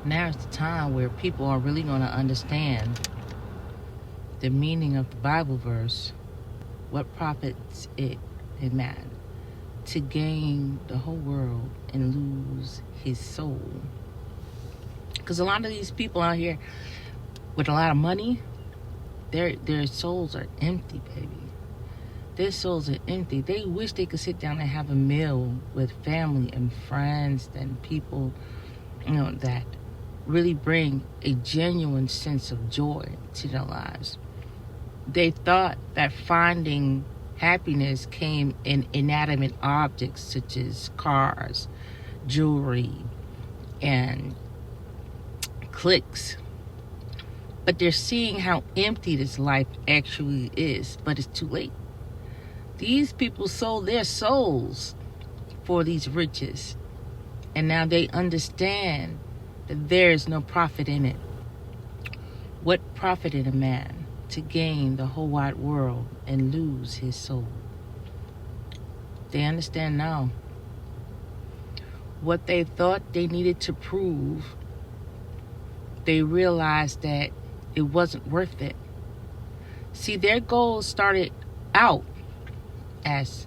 Now's the time where people are really going to understand the meaning of the Bible verse. What profits it a man to gain the whole world and lose his soul? Because a lot of these people out here with a lot of money, their souls are empty, baby. Their souls are empty. They wish they could sit down and have a meal with family and friends and people, that really bring a genuine sense of joy to their lives. They thought that finding happiness came in inanimate objects such as cars, jewelry, and clicks. But they're seeing how empty this life actually is, but it's too late. These people sold their souls for these riches, and now they understand that there is no profit in it. What profited a man to gain the whole wide world and lose his soul? They understand now. What they thought they needed to prove, they realized that it wasn't worth it. See, their goals started out as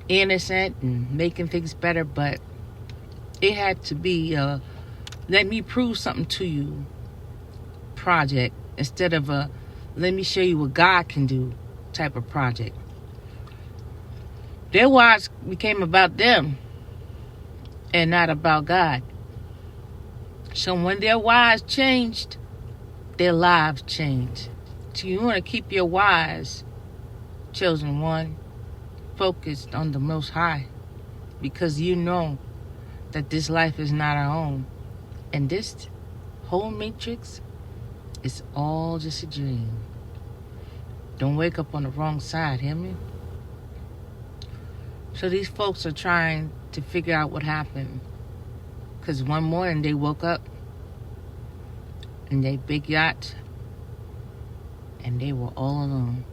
innocent and making things better, but it had to be let me prove something to you project instead of a let me show you what God can do type of project. Their lives became about them and not about God. So when their lives changed, their lives changed. So you want to keep your wise, chosen one, focused on the Most High, because you know that this life is not our own. And this whole matrix is all just a dream. Don't wake up on the wrong side, hear me? So these folks are trying to figure out what happened. Because one morning they woke up in their big yacht and they were all alone.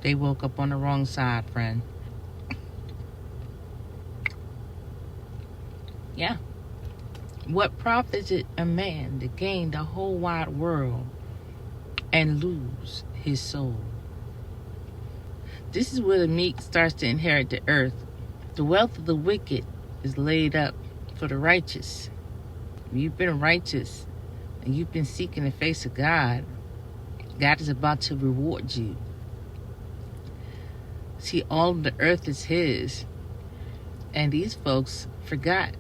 They woke up on the wrong side, friend. Yeah. What profits it a man to gain the whole wide world and lose his soul? This is where the meek starts to inherit the earth. The wealth of the wicked is laid up for the righteous. If you've been righteous and you've been seeking the face of God, God is about to reward you. See, all of the earth is his. And these folks forgot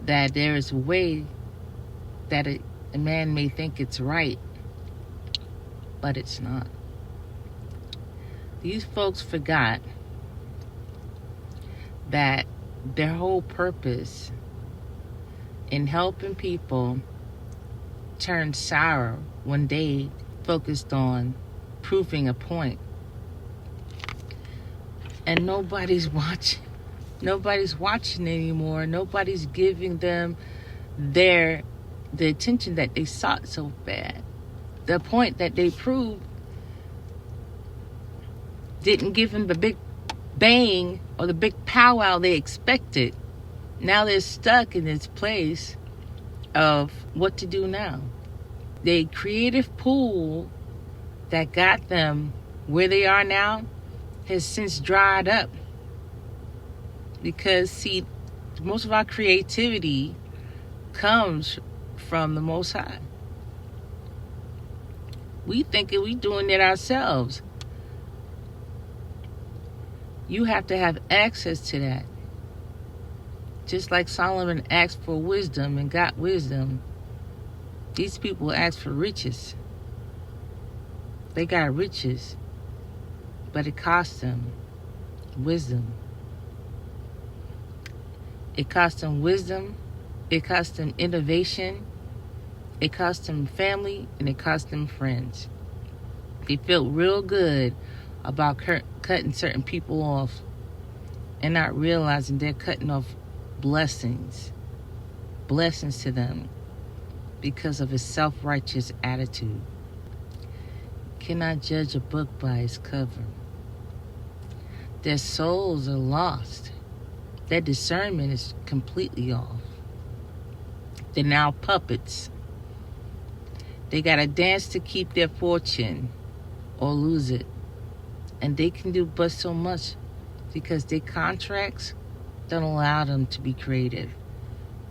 that there is a way that a man may think it's right, but it's not. These folks forgot that their whole purpose in helping people turned sour when they focused on proving a point. And nobody's watching. Nobody's watching anymore. Nobody's giving them the attention that they sought so bad. The point that they proved didn't give them the big bang or the big powwow they expected. Now they're stuck in this place of what to do now. The creative pool that got them where they are now has since dried up. Because, see, most of our creativity comes from the Most High. We think we doing it ourselves. You have to have access to that. Just like Solomon asked for wisdom and got wisdom, these people asked for riches. They got riches, but it cost them wisdom. It cost them wisdom, it cost them innovation, it cost them family, and it cost them friends. They felt real good about cutting certain people off and not realizing they're cutting off blessings to them because of his self-righteous attitude. Cannot judge a book by its cover. Their souls are lost Their discernment is completely off. They're now puppets. They gotta dance to keep their fortune or lose it. And they can do but so much because their contracts don't allow them to be creative.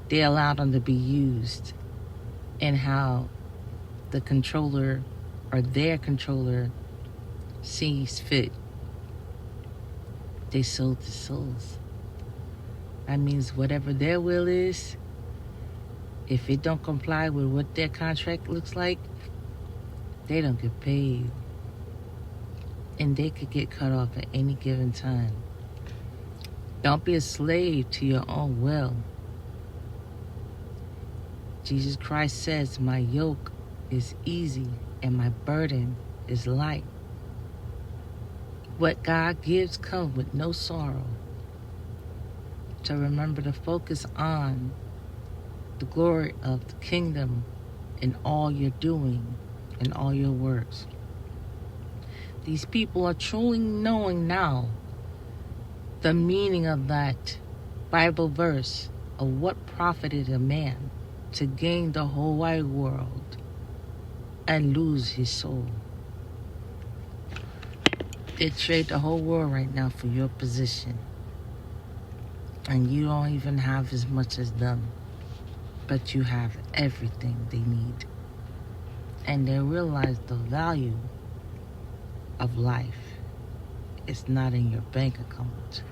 They allow them to be used in how the controller or their controller sees fit. They sold the souls. That means whatever their will is, if it don't comply with what their contract looks like, they don't get paid. And they could get cut off at any given time. Don't be a slave to your own will. Jesus Christ says, my yoke is easy and my burden is light. What God gives comes with no sorrow. So remember to focus on the glory of the kingdom in all you're doing, in all your works. These people are truly knowing now the meaning of that Bible verse of what profited a man to gain the whole wide world and lose his soul. They trade the whole world right now for your position. And you don't even have as much as them. But you have everything they need. And they realize the value of life. It's not in your bank account.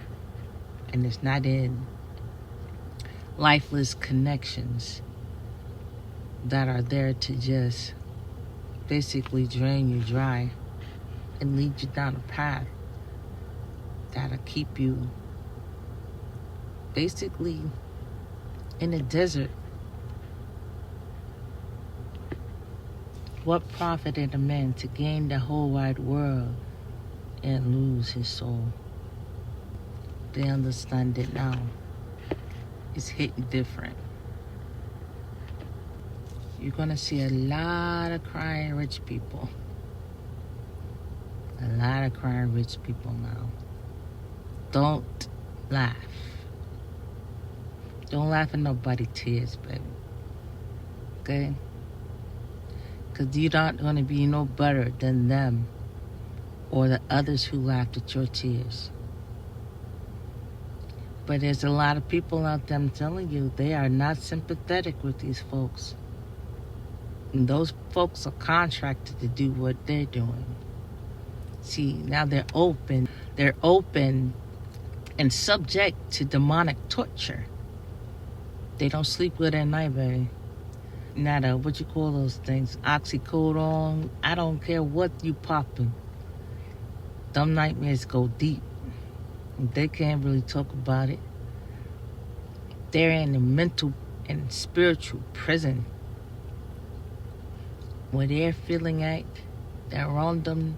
And it's not in lifeless connections that are there to just basically drain you dry and lead you down a path that'll keep you basically in a desert. What profited a man to gain the whole wide world and lose his soul? They understand it now. It's hitting different. You're going to see a lot of crying rich people. A lot of crying rich people now. Don't laugh. Don't laugh at nobody's tears, baby. Okay? Because you're not going to be no better than them or the others who laughed at your tears. But there's a lot of people out there, I'm telling you, they are not sympathetic with these folks. And those folks are contracted to do what they're doing. See, now they're open. They're open and subject to demonic torture. They don't sleep good at night, baby. Not what you call those things, oxycodone. I don't care what you popping. Them nightmares go deep. They can't really talk about it. They're in a mental and spiritual prison where they're feeling like they're around them.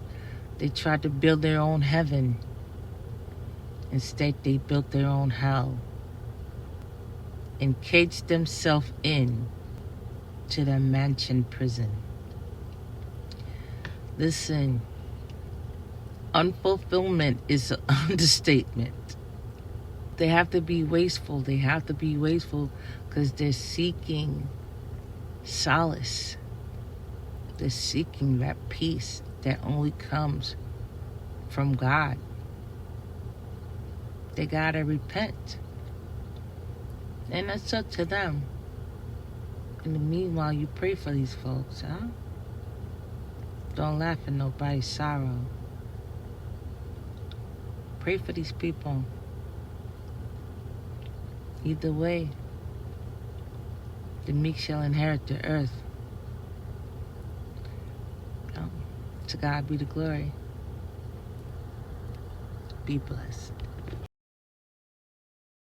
They tried to build their own heaven. Instead, they built their own hell and caged themselves in to their mansion prison. Listen, unfulfillment is an understatement. They have to be wasteful. They have to be wasteful because they're seeking solace. They're seeking that peace that only comes from God. They gotta repent. And that's up to them. In the meanwhile, you pray for these folks, huh? Don't laugh at nobody's sorrow. Pray for these people. Either way, the meek shall inherit the earth. To God be the glory. Be blessed.